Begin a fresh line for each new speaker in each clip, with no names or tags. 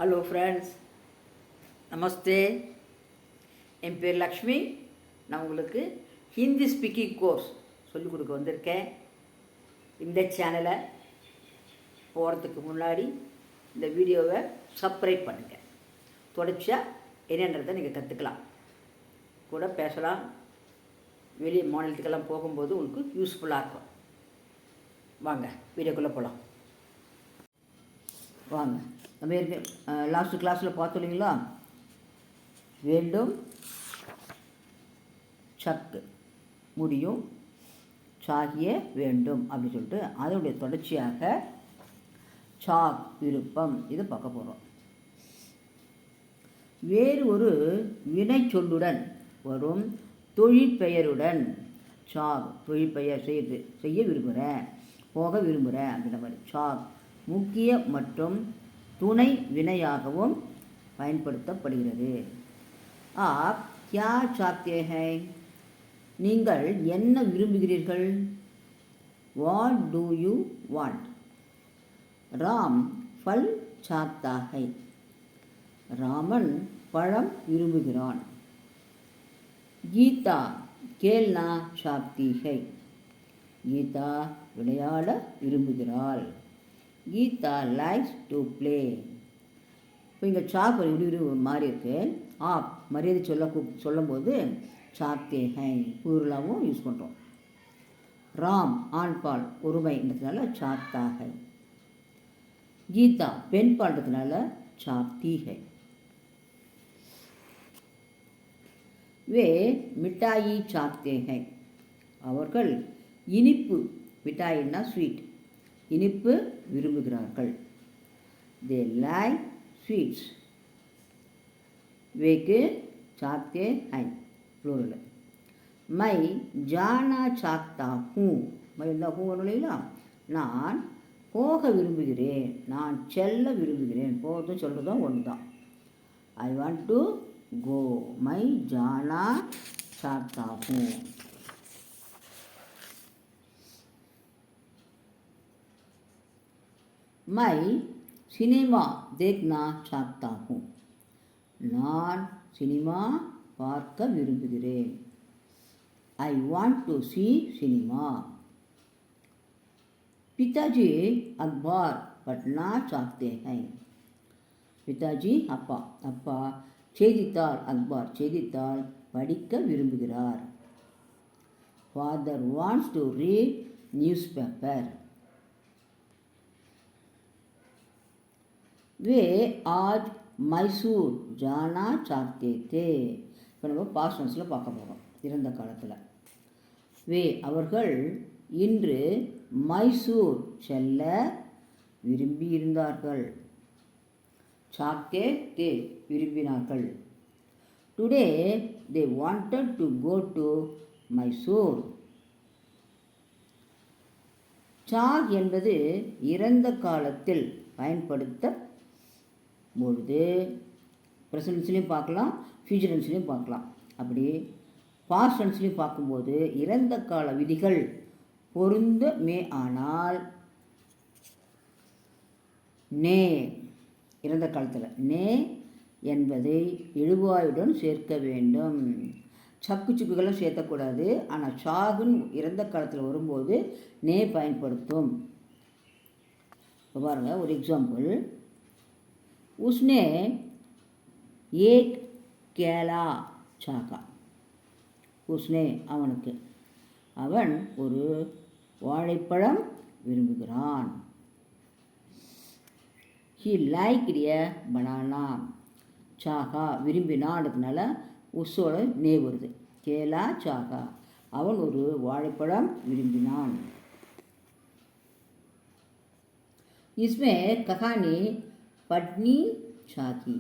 Hello friends, நமஸ்தே. என் பேர் லக்ஷ்மி. நான் உங்களுக்கு ஹிந்தி ஸ்பீக்கிங் கோர்ஸ் சொல்லிக் கொடுக்க வந்திருக்கேன். இந்த சேனலை போகிறதுக்கு முன்னாடி இந்த வீடியோவை சப்ஸ்கிரைப் பண்ணுங்கள். தொடர்ச்சியாக என்னன்றதை நீங்கள் கற்றுக்கலாம், கூட பேசலாம். வெளியே மாநிலத்துக்கெல்லாம் போகும்போது உங்களுக்கு யூஸ்ஃபுல்லாக இருக்கும். வாங்க வீடியோக்குள்ளே போகலாம். வாங்க, நம்ம லாஸ்ட்டு கிளாஸில் பார்த்தோம் இல்லைங்களா, வேண்டும் சக்கு முடியும், சாகிய வேண்டும் அப்படின்னு சொல்லிட்டு அதனுடைய தொடர்ச்சியாக சாக் விருப்பம் இது பார்க்க போகிறோம். வேறு ஒரு வினை சொல்லுடன் வரும் தொழிற்பெயருடன் சாக் தொழிற்பெயர் செய்ய விரும்புகிறேன், போக விரும்புகிறேன் அப்படின்ற மாதிரி சாக் முக்கிய மற்றும் துணை வினையாகவும் பயன்படுத்தப்படுகிறது. ஆப் கியா சாக்தே ஹை, நீங்கள் என்ன விரும்புகிறீர்கள். What do you want. Ram ஃபல் சாக்தா ஹை, ராமன் பழம் விரும்புகிறான். கீதா கேல்னா சாக்தி ஹை, கீதா விளையாட விரும்புகிறாள். Geeta likes to play. இப்போ இங்கே சாக் இப்படி மாறி இருக்கு. ஆப் மரியாதை சொல்லும்போது சாக்தே ஹை பூர்லாவும் யூஸ் பண்ணுறோம். ராம் ஆண்பால் ஒருமைன்றதுனால சாக்தா ஹை. கீதா பெண் பால்ன்றதுனால சாக்தி ஹை. வே மிட்டாயி சாக்தே ஹை, அவர்கள் இனிப்பு, மிட்டாயின்னா ஸ்வீட், இனிப்பு விரும்புகிறார்கள். They like sweets. வேக்கு சாக்தே ஹை ப்ளூரல். மை ஜானா சாக்தா ஹூ, மை இருந்தால் ஹூ வரும் இல்லைங்களா. நான் போக விரும்புகிறேன், நான் செல்ல விரும்புகிறேன். போகிறதும் சொல்கிறதும் ஒன்று தான். I want to go. மை ஜானா சாக்தா ஹூ. மை சினிமா தேக்னா சாக்தா ஹூ, நான் சினிமா பார்க்க விரும்புகிறேன். I want to see cinema. பிதாஜி அக்பார் பட்னா சாக்தே ஹை, பிதாஜி அப்பா, அப்பா செய்தித்தாள் அக்பார் செய்தித்தாள் படிக்க விரும்புகிறார். Father wants to read newspaper. வே ஆஜ் மைசூர் ஜானா சாக்தே தே. இப்போ நம்ம பாஸ்ட் டென்ஸில் பார்க்க போகிறோம், இறந்த காலத்தில். வே அவர்கள் இன்று மைசூர் செல்ல விரும்பியிருந்தார்கள். சாக்தே தே விரும்பினார்கள். Today they wanted to go to Mysore. சாக் என்பது இறந்த காலத்தில் பயன்படுத்த பொழுது ப்ரெசன்ட் டென்ஸ்லையும் பார்க்கலாம், ஃபியூச்சர் டென்ஸ்லையும் பார்க்கலாம். அப்படி பாஸ்ட் டென்ஸ்லையும் பார்க்கும்போது இறந்த கால விதிகள் பொருந்தமே ஆனால் நே, இறந்த காலத்தில் நே என்பதை எழுவாயுடன் சேர்க்க வேண்டும். சக்கு சுக்குகளும் சேர்த்தக்கூடாது. ஆனால் சாகுன்னு இறந்த காலத்தில் வரும்போது நே பயன்படுத்தும். இப்போ பாருங்கள், ஒரு எக்ஸாம்பிள். உஸ்னே ஏக் கேலா சாகா. உஸ்னே அவனுக்கு, அவன் ஒரு வாழைப்பழம் விரும்புகிறான். He liked a banana. சாகா விரும்பினான்றதுனால உஸ்ஸோட நே வருது. கேலா சாகா, அவன் ஒரு வாழைப்பழம் விரும்பினான். இஸ்மே கஹானி பட்னி சாகி.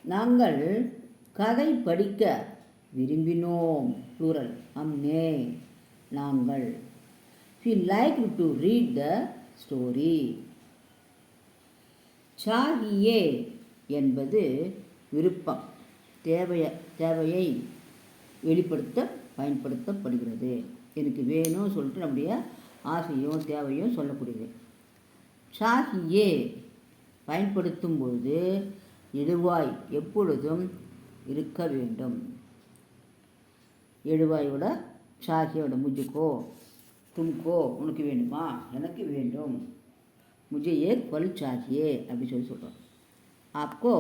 நாங்கள் கதை படிக்க விரும்பினோம். ப்ளூரல் அம்னே நாங்கள். We like to read the story. சாகியே என்பது விருப்பம், தேவையை வெளிப்படுத்த பயன்படுத்தப்படுகிறது. எனக்கு வேணும்னு சொல்லிட்டு நம்முடைய ஆசையும் தேவையும் சொல்லக்கூடியது. சாகியே பயன்படுத்தும் பொழுது எழுவாய் எப்பொழுதும் இருக்க வேண்டும். எழுவாயோட சாகியோட முஜுக்கோ தும்கோ உனக்கு வேண்டுமா, எனக்கு வேண்டும். முझे एक फल चाहिए அப்படி சொல்கிறோம். आपको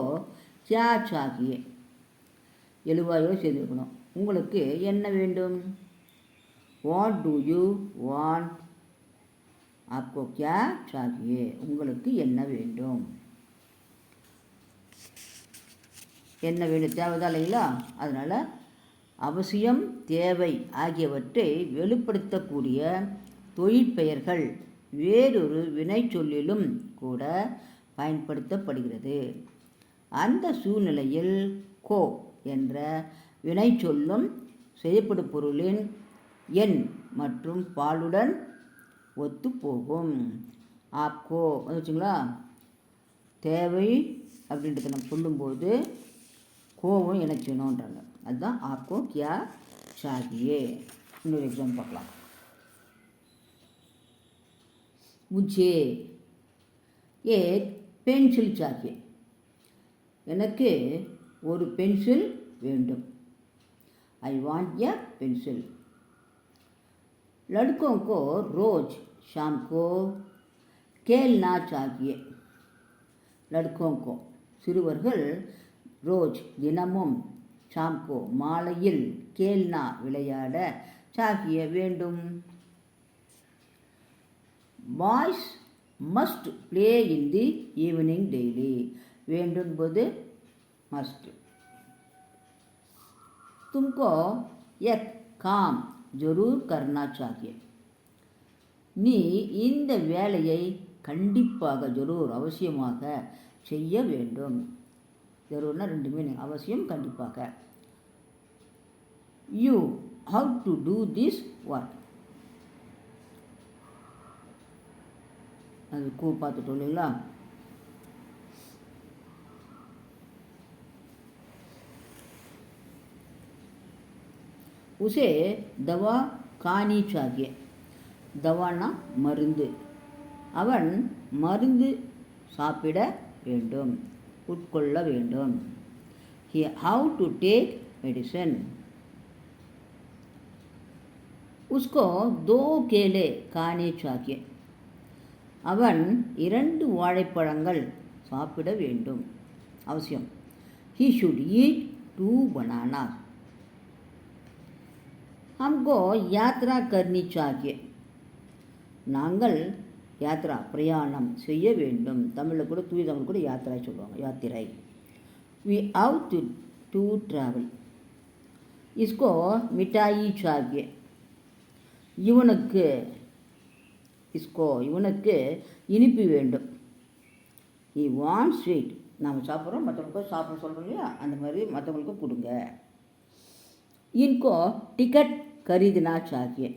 क्या चाहिए எழுவாயோ சேர்ந்துருக்கணும். உங்களுக்கு என்ன வேண்டும். What to you want. आपको क्या चाहिए உங்களுக்கு என்ன வேண்டும். என்ன வேண்டும் தேவைதான் இல்லைங்களா. அதனால் அவசியம் தேவை ஆகியவற்றை வெளிப்படுத்தக்கூடிய தொழிற்பெயர்கள் வேறொரு வினைச்சொல்லிலும் கூட பயன்படுத்தப்படுகிறது. அந்த சூழ்நிலையில் கோ என்ற வினைச்சொல்லும் செய்யப்படும் பொருளின் எண் மற்றும் பாலுடன் ஒத்துப்போகும். ஆப்கோ வந்துச்சுங்களா. தேவை அப்படின்றத நம்ம சொல்லும்போது கோவும் இணைச்சணுன்றாங்க. அதுதான் ஆப்கோ கியா சாகியே. இன்னொரு எக்ஸாம்பிள் பார்க்கலாம். मुझे एक पेंसिल चाहिए எனக்கு ஒரு பென்சில் வேண்டும். I want a pencil. लड़कों को रोज शाम को खेलना चाहिए. लड़कों को சிறுவர்கள் ரோஜ் தினமும் ஷாம்கோ மாலையில் கேல்னா விளையாட சாகிய வேண்டும். பாய்ஸ் மஸ்ட் ப்ளே இன் தி ஈவினிங் டெய்லி. வேண்டும் போது மஸ்ட். तुमको एक काम जरूर करना चाहिए. நீ இந்த வேலையை கண்டிப்பாக ஜரூர் அவசியமாக செய்ய வேண்டும். ஜரூர்னா ரெண்டு மீனிங். அவசியம் கண்டிப்பாக. You have to do this work. அது கூ பார்த்துட்டோம் இல்லைங்களா. உசே தவா காணி சாகிய. தவானா மருந்து. அவன் மருந்து சாப்பிட வேண்டும், உட்கொள்ள வேண்டும். he how to take medicine. उसको 2 केले खाने चाहिए. அவன் 2 வாழைப்பழங்கள் சாப்பிட வேண்டும், அவசியம். he should eat 2 bananas. हमको यात्रा करनी चाहिए. நாங்கள் யாத்ரா பிரயாணம் செய்ய வேண்டும். தமிழில் கூட தூய தமிழ் கூட யாத்திரை சொல்லுவாங்க, யாத்திரை. we have to travel. इसको मिठाई चाहिए. இவனுக்கு इसको இவனுக்கு இனிப்பு வேண்டும். he wants sweet. நாம் சாப்பிட்றோம், மற்றவங்களுக்கு சாப்பிட சொல்கிறோம் இல்லையா, அந்த மாதிரி மற்றவங்களுக்கு கொடுங்க. इनको டிக்கெட் खरीदना चाहिए.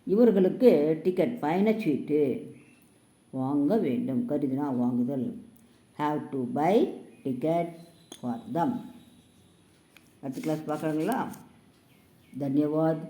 இவர்களுக்கு டிக்கெட் பயணச்சீட்டு வாங்க வேண்டும். கருதினா வாங்குதல். have to buy ticket for them. அடுத்த கிளாஸ் பார்க்குறாங்களா. தன்யவாத்.